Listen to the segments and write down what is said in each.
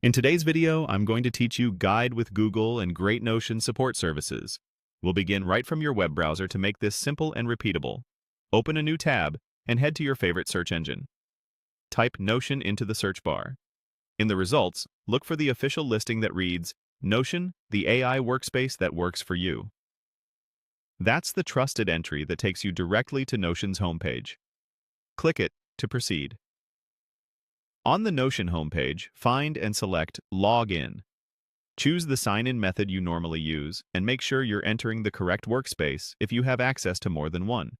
In today's video, I'm going to teach you Guide with Google and Great Notion support services. We'll begin right from your web browser to make this simple and repeatable. Open a new tab and head to your favorite search engine. Type Notion into the search bar. In the results, look for the official listing that reads, Notion, the AI workspace that works for you. That's the trusted entry that takes you directly to Notion's homepage. Click it to proceed. On the Notion homepage, find and select Log In. Choose the sign-in method you normally use and make sure you're entering the correct workspace if you have access to more than one.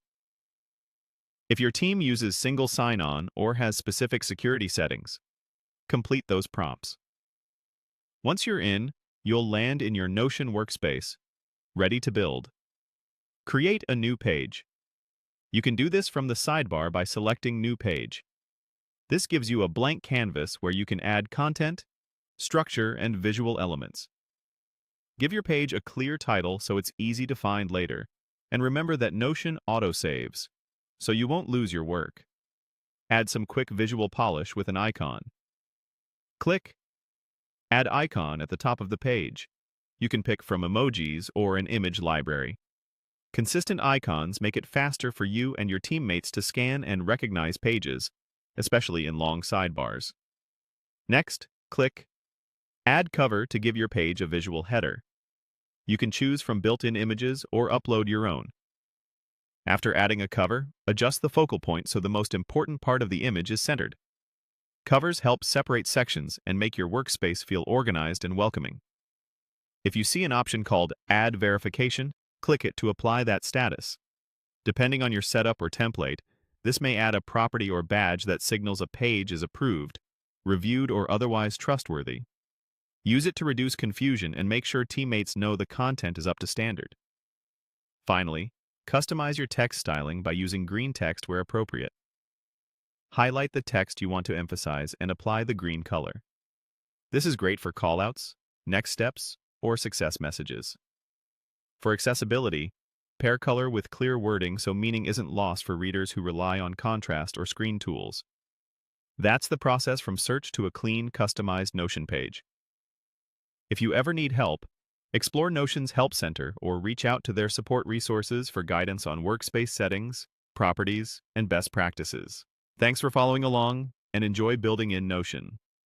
If your team uses single sign-on or has specific security settings, complete those prompts. Once you're in, you'll land in your Notion workspace, ready to build. Create a new page. You can do this from the sidebar by selecting New Page. This gives you a blank canvas where you can add content, structure, and visual elements. Give your page a clear title so it's easy to find later, and remember that Notion autosaves, so you won't lose your work. Add some quick visual polish with an icon. Click Add Icon at the top of the page. You can pick from emojis or an image library. Consistent icons make it faster for you and your teammates to scan and recognize pages, especially in long sidebars. Next, click Add Cover to give your page a visual header. You can choose from built-in images or upload your own. After adding a cover, adjust the focal point so the most important part of the image is centered. Covers help separate sections and make your workspace feel organized and welcoming. If you see an option called Add Verification, click it to apply that status. Depending on your setup or template, this may add a property or badge that signals a page is approved, reviewed, or otherwise trustworthy. Use it to reduce confusion and make sure teammates know the content is up to standard. Finally, customize your text styling by using green text where appropriate. Highlight the text you want to emphasize and apply the green color. This is great for callouts, next steps, or success messages. For accessibility, pair color with clear wording so meaning isn't lost for readers who rely on contrast or screen tools. That's the process from search to a clean, customized Notion page. If you ever need help, explore Notion's Help Center or reach out to their support resources for guidance on workspace settings, properties, and best practices. Thanks for following along, and enjoy building in Notion.